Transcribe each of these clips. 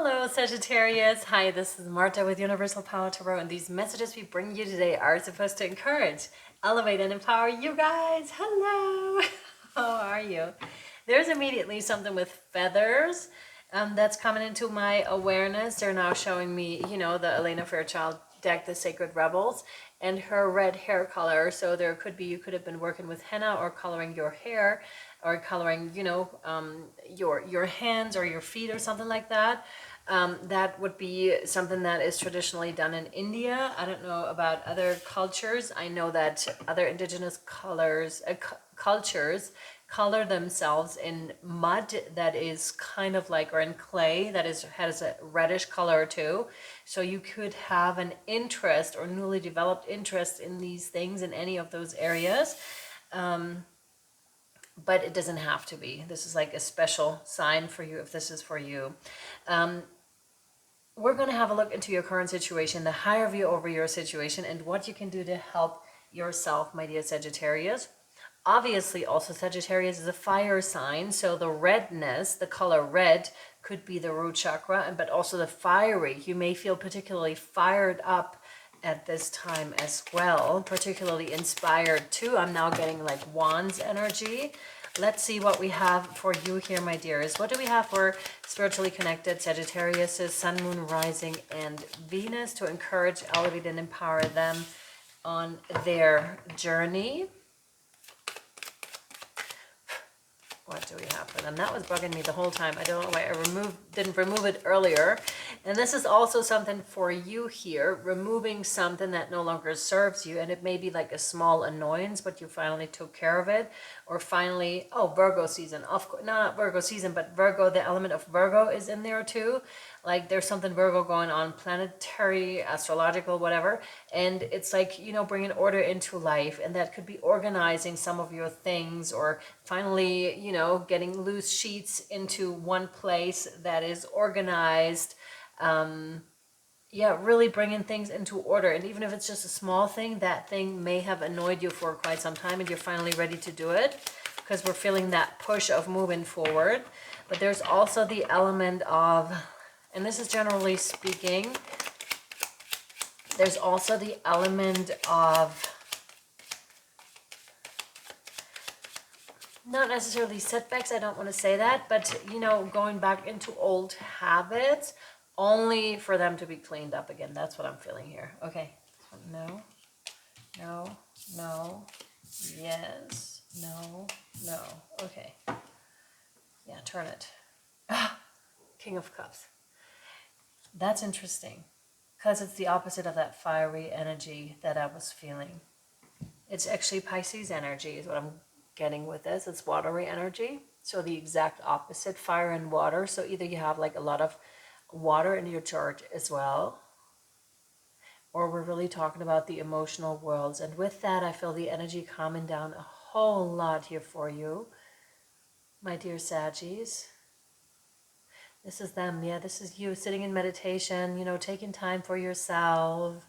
Hello Sagittarius, hi, this is Marta with Universal Power Tarot, and these messages we bring you today are supposed to encourage, elevate, and empower you guys. Hello, how are you? There's immediately something with feathers that's coming into my awareness. They're now showing me, the Elena Fairchild deck, the Sacred Rebels, and her red hair color. So there could be, you could have been working with henna or coloring your hair or coloring, your hands or your feet or something like that. That would be something that is traditionally done in India. I don't know about other cultures. I know that other indigenous cultures color themselves in mud that is kind of like, or in clay that has a reddish color too. So you could have an interest or newly developed interest in these things in any of those areas. But it doesn't have to be. This is like a special sign for you if this is for you. We're going to have a look into your current situation, the higher view over your situation, and what you can do to help yourself, my dear Sagittarius. Obviously, also Sagittarius is a fire sign, so the redness, the color red, could be the root chakra, but also the fiery. You may feel particularly fired up at this time as well, particularly inspired too. I'm now getting like wands energy. Let's see what we have for you here, my dears. What do we have for spiritually connected Sagittarius, Sun, Moon, Rising, and Venus to encourage, elevate, and empower them on their journey? What do we have for them? That was bugging me the whole time. I don't know why I didn't remove it earlier. And this is also something for you here, removing something that no longer serves you. And it may be like a small annoyance, but you finally took care of it. Or finally, Virgo season. Of course, not Virgo season, but Virgo, the element of Virgo is in there too. Like there's something Virgo going on, planetary, astrological, whatever. And it's like, bringing order into life. And that could be organizing some of your things, or finally, getting loose sheets into one place that is organized. Really bringing things into order. And even if it's just a small thing, that thing may have annoyed you for quite some time and you're finally ready to do it, because we're feeling that push of moving forward. But there's also the element of, and this is generally speaking, there's also the element of not necessarily setbacks, I don't want to say that, but going back into old habits only for them to be cleaned up again. That's what I'm feeling here. Okay. No, yes, no. Okay. Yeah, turn it. King of Cups. That's interesting, because it's the opposite of that fiery energy that I was feeling. It's actually Pisces energy is what I'm getting with this. It's watery energy. So the exact opposite, fire and water. So either you have like a lot of water in your chart as well, or we're really talking about the emotional worlds. And with that, I feel the energy calming down a whole lot here for you, my dear Saggies. This is them. Yeah, this is you sitting in meditation, taking time for yourself.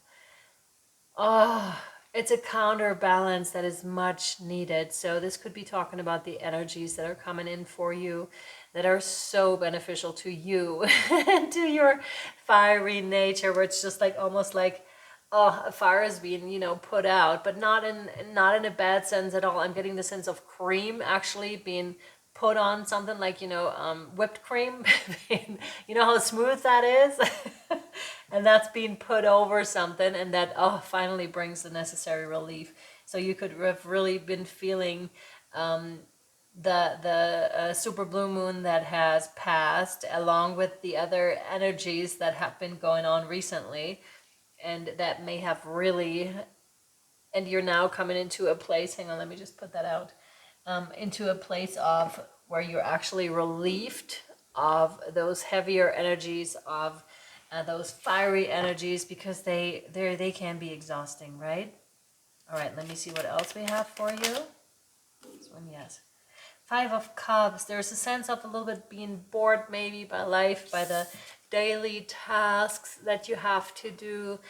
It's a counterbalance that is much needed. So this could be talking about the energies that are coming in for you that are so beneficial to you and to your fiery nature, where it's just like almost like, a fire is being, put out, but not in a bad sense at all. I'm getting the sense of cream actually being put on something, like whipped cream. You know how smooth that is. And that's being put over something, and that finally brings the necessary relief. So you could have really been feeling the super blue moon that has passed, along with the other energies that have been going on recently, and that may have really, and you're now coming into a place, hang on, let me just put that out, into a place of where you're actually relieved of those heavier energies, of those fiery energies, because they can be exhausting, right? All right, let me see what else we have for you. This one, yes. 5 of Cups. There's a sense of a little bit being bored maybe by life, by the daily tasks that you have to do.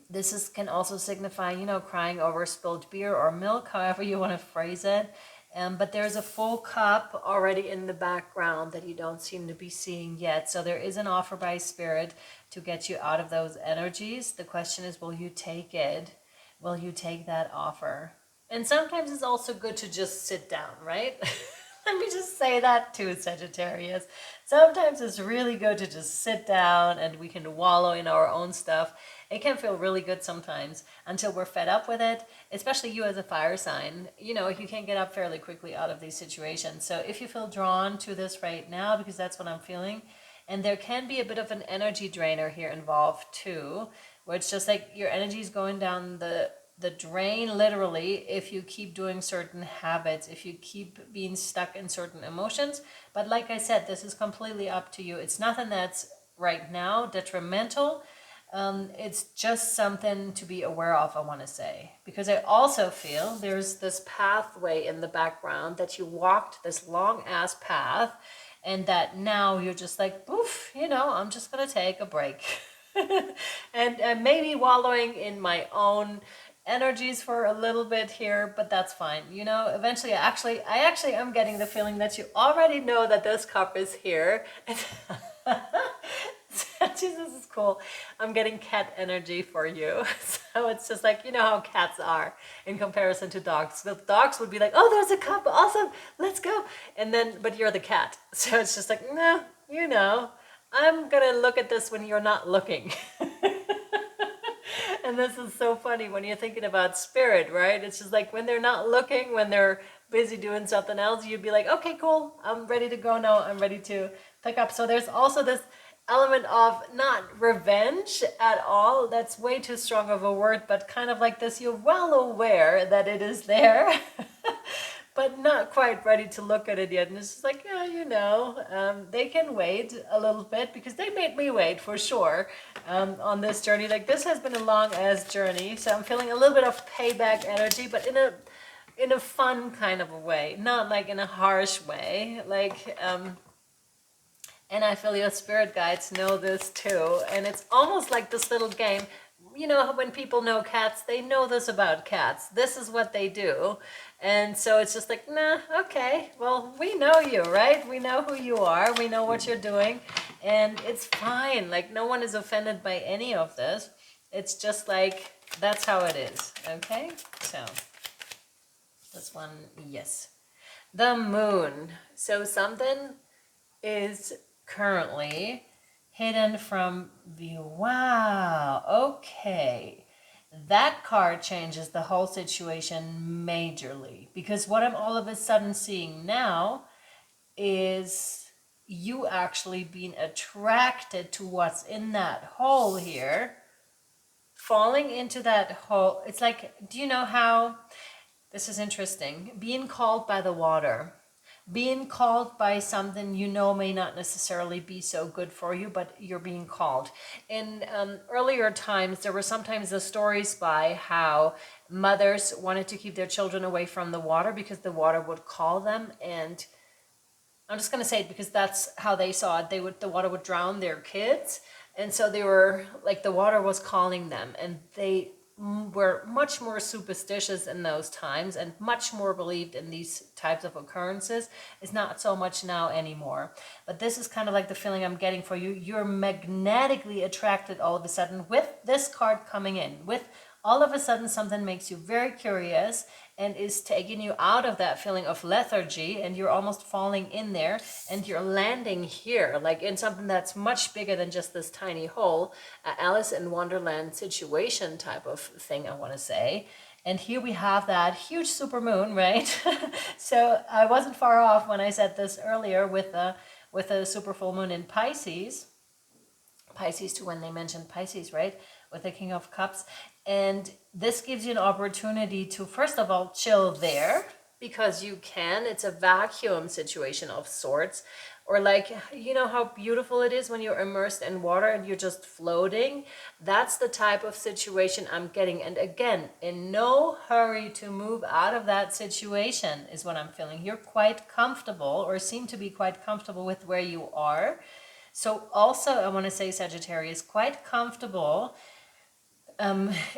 This can also signify, crying over spilled beer or milk, however you want to phrase it. But there's a full cup already in the background that you don't seem to be seeing yet. So there is an offer by Spirit to get you out of those energies. The question is, will you take it? Will you take that offer? And sometimes it's also good to just sit down, right? Let me just say that too, Sagittarius. Sometimes it's really good to just sit down and we can wallow in our own stuff. It can feel really good sometimes until we're fed up with it, especially you as a fire sign. You know, you can get up fairly quickly out of these situations. So if you feel drawn to this right now, because that's what I'm feeling, and there can be a bit of an energy drainer here involved too, where it's just like your energy is going down the drain literally if you keep doing certain habits, if you keep being stuck in certain emotions. But like I said, this is completely up to you. It's nothing that's right now detrimental. It's just something to be aware of, I want to say, because I also feel there's this pathway in the background that you walked this long ass path, and that now you're just like, poof, you know, I'm just gonna take a break. And maybe wallowing in my own energies for a little bit here, but that's fine. You know, eventually I actually am getting the feeling that you already know that this cup is here. Jesus is cool. I'm getting cat energy for you. So it's just like, you know how cats are in comparison to dogs. The dogs would be like, oh, there's a cup, awesome, let's go. And then, but you're the cat. So it's just like, no, you know, I'm gonna look at this when you're not looking. And this is so funny when you're thinking about Spirit, right? It's just like when they're not looking, when they're busy doing something else, you'd be like, okay, cool, I'm ready to go now, I'm ready to pick up. So there's also this element of not revenge at all, that's way too strong of a word, but kind of like this, you're well aware that it is there. But not quite ready to look at it yet. And it's just like, yeah, you know, they can wait a little bit because they made me wait for sure on this journey. Like this has been a long ass journey. So I'm feeling a little bit of payback energy, but in a fun kind of a way, not like in a harsh way. Like, and I feel your spirit guides know this too. And it's almost like this little game. You know, when people know cats, they know this about cats. This is what they do. And so it's just like, nah, okay, well, we know you, right? We know who you are. We know what you're doing. And it's fine. Like, no one is offended by any of this. It's just like, that's how it is. Okay? So, this one, yes. The moon. So something is currently hidden from view. Wow, okay. That card changes the whole situation majorly, because what I'm all of a sudden seeing now is you actually being attracted to what's in that hole here, falling into that hole. It's like, do you know how, this is interesting, being called by the water. Being called by something you know may not necessarily be so good for you, but you're being called. In earlier times, there were sometimes the stories by how mothers wanted to keep their children away from the water because the water would call them. And I'm just going to say it because that's how they saw it. The water would drown their kids. And so they were like, the water was calling them, and they were much more superstitious in those times and much more believed in these types of occurrences. It's not so much now anymore. But this is kind of like the feeling I'm getting for you. You're magnetically attracted all of a sudden with this card coming in. With all of a sudden something makes you very curious and is taking you out of that feeling of lethargy, and you're almost falling in there and you're landing here, like in something that's much bigger than just this tiny hole, Alice in Wonderland situation type of thing, I want to say. And here we have that huge supermoon, right? So I wasn't far off when I said this earlier with a super full moon in Pisces too, when they mentioned Pisces, right? With the King of Cups. And this gives you an opportunity to, first of all, chill there, because you can. It's a vacuum situation of sorts. Or like, you know how beautiful it is when you're immersed in water and you're just floating? That's the type of situation I'm getting. And again, in no hurry to move out of that situation is what I'm feeling. You're quite comfortable, or seem to be quite comfortable with where you are. So also, I want to say, Sagittarius, quite comfortable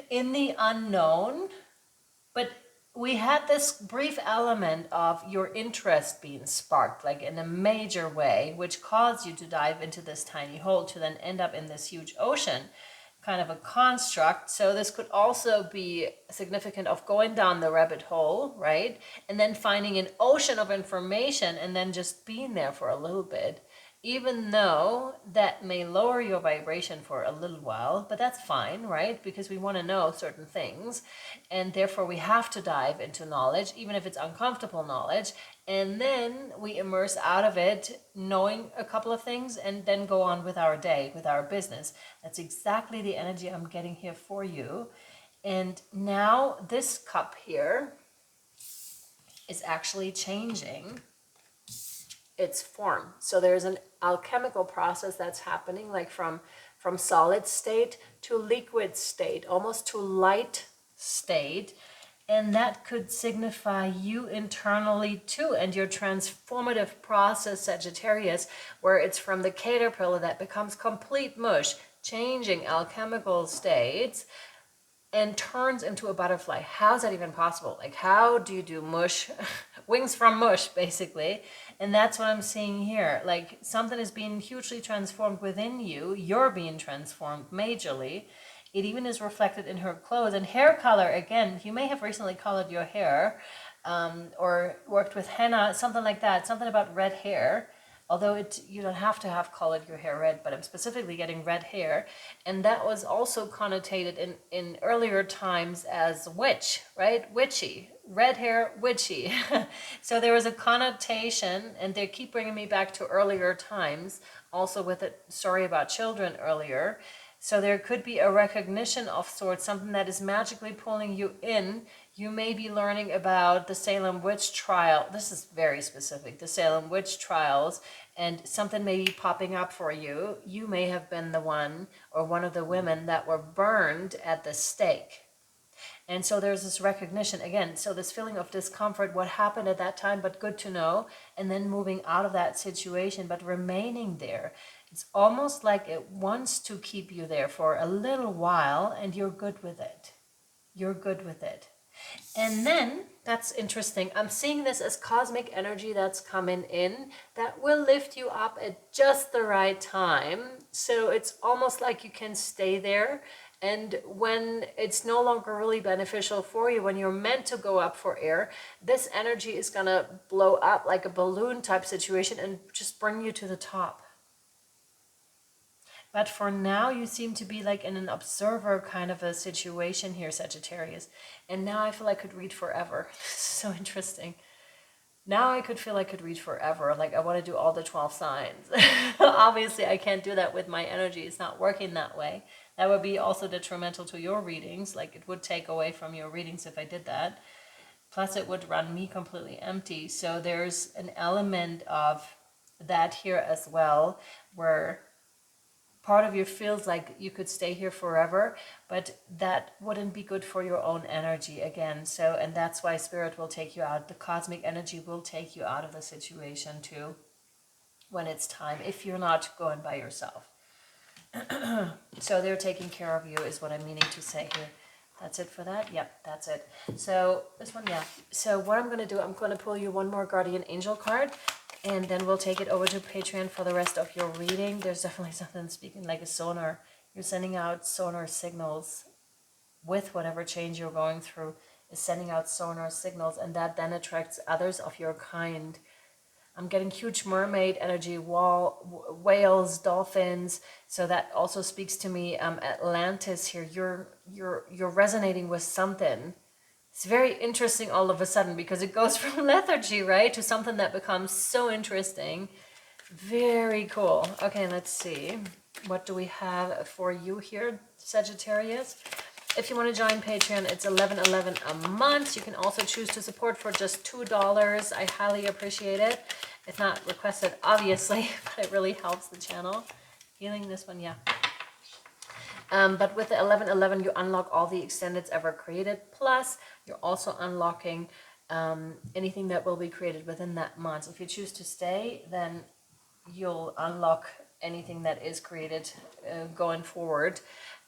in the unknown, but we had this brief element of your interest being sparked, like in a major way, which caused you to dive into this tiny hole to then end up in this huge ocean, kind of a construct. So this could also be significant of going down the rabbit hole, right? And then finding an ocean of information and then just being there for a little bit. Even though that may lower your vibration for a little while, but that's fine, right? Because we want to know certain things, and therefore we have to dive into knowledge, even if it's uncomfortable knowledge, and then we immerse out of it knowing a couple of things and then go on with our day, with our business. That's exactly the energy I'm getting here for you. And now this cup here is actually changing its form. So there's an alchemical process that's happening, like from solid state to liquid state, almost to light state. And that could signify you internally too, and your transformative process, Sagittarius, where it's from the caterpillar that becomes complete mush, changing alchemical states, and turns into a butterfly. How's that even possible? Like, how do you do mush, wings from mush, basically? And that's what I'm seeing here. Like, something is being hugely transformed within you. You're being transformed majorly. It even is reflected in her clothes. And hair color, again, you may have recently colored your hair, or worked with henna, something like that, something about red hair. Although you don't have to have colored your hair red, but I'm specifically getting red hair. And that was also connotated in earlier times as witch, right? Witchy. Red hair, witchy. So there was a connotation, and they keep bringing me back to earlier times, also with a story about children earlier. So there could be a recognition of sorts, something that is magically pulling you in. You may be learning about the Salem witch trial. This is very specific, the Salem witch trials, and something may be popping up for you. You may have been the one or one of the women that were burned at the stake. And so there's this recognition again. So this feeling of discomfort, what happened at that time, but good to know. And then moving out of that situation, but remaining there. It's almost like it wants to keep you there for a little while, and you're good with it. You're good with it. And then, that's interesting, I'm seeing this as cosmic energy that's coming in that will lift you up at just the right time. So it's almost like you can stay there. And when it's no longer really beneficial for you, when you're meant to go up for air, this energy is going to blow up like a balloon type situation and just bring you to the top. But for now, you seem to be like in an observer kind of a situation here, Sagittarius. And now I feel I could read forever. So interesting. Now I could feel I could read forever. Like I want to do all the 12 signs. Obviously, I can't do that with my energy. It's not working that way. That would be also detrimental to your readings. Like it would take away from your readings if I did that. Plus, it would run me completely empty. So there's an element of that here as well, where part of you feels like you could stay here forever, but that wouldn't be good for your own energy again. So, and that's why spirit will take you out. The cosmic energy will take you out of the situation too when it's time, if you're not going by yourself. So they're taking care of you is what I'm meaning to say here. That's it for that? Yep, that's it. So this one, yeah. So what I'm going to do, I'm going to pull you one more guardian angel card, and then we'll take it over to Patreon for the rest of your reading. There's definitely something speaking like a sonar. You're sending out sonar signals with whatever change you're going through, is sending out sonar signals, and that then attracts others of your kind. I'm getting huge mermaid energy, whales, dolphins. So that also speaks to me. Atlantis here. You're resonating with something. It's very interesting all of a sudden because it goes from lethargy, right, to something that becomes so interesting. Very cool. Okay, let's see. What do we have for you here, Sagittarius? If you want to join Patreon, it's $11.11 a month. You can also choose to support for just $2. I highly appreciate it. It's not requested, obviously, but it really helps the channel. Feeling this one, yeah. But with the 11.11, you unlock all the extendeds ever created. Plus, you're also unlocking anything that will be created within that month. If you choose to stay, then you'll unlock anything that is created going forward.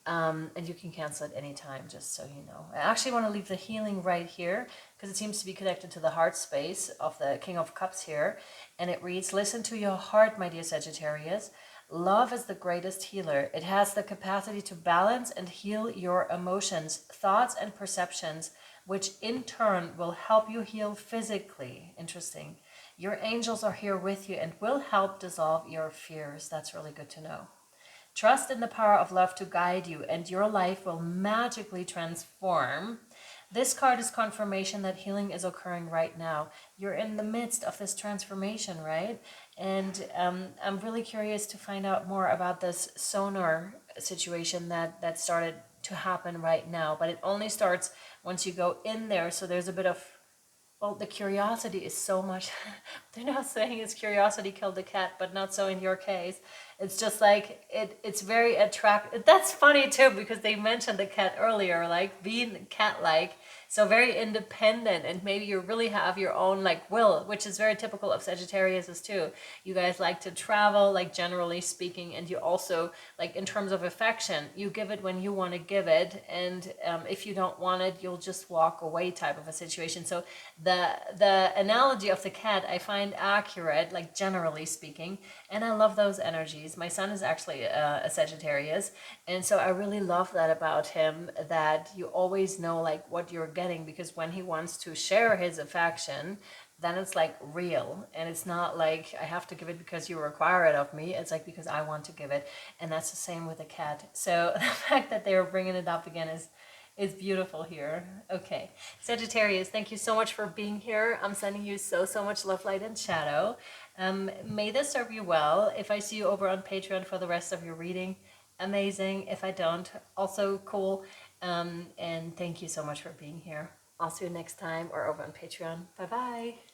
And you can cancel it anytime, just so you know. I actually want to leave the healing right here because it seems to be connected to the heart space of the King of Cups here. And it reads, listen to your heart, my dear Sagittarius. Love is the greatest healer. It has the capacity to balance and heal your emotions, thoughts, and perceptions, which in turn will help you heal physically. Interesting. Your angels are here with you and will help dissolve your fears. That's really good to know. Trust in the power of love to guide you, and your life will magically transform. This card is confirmation that healing is occurring right now. You're in the midst of this transformation, right? And I'm really curious to find out more about this sonar situation that started to happen right now. But it only starts once you go in there. So there's a bit of, well, the curiosity is so much. They're not saying it's curiosity killed the cat, but not so in your case. It's just like, it's very attractive. That's funny too, because they mentioned the cat earlier, like being cat-like. So very independent, and maybe you really have your own like will, which is very typical of Sagittarius too. You guys like to travel, like generally speaking, and you also, like in terms of affection, you give it when you want to give it, and if you don't want it, you'll just walk away type of a situation. So the analogy of the cat I find accurate, like generally speaking, and I love those energies. My son is actually a Sagittarius, and so I really love that about him, that you always know like what you're getting, because when he wants to share his affection, then it's like real, and it's not like I have to give it because you require it of me. It's like because I want to give it, and that's the same with a cat. So the fact that they're bringing it up again is beautiful here. Okay, Sagittarius, thank you so much for being here. I'm sending you so much love, light, and shadow. May this serve you well. If I see you over on Patreon for the rest of your reading, amazing. If I don't, also cool. And thank you so much for being here. I'll see you next time or over on Patreon. Bye bye.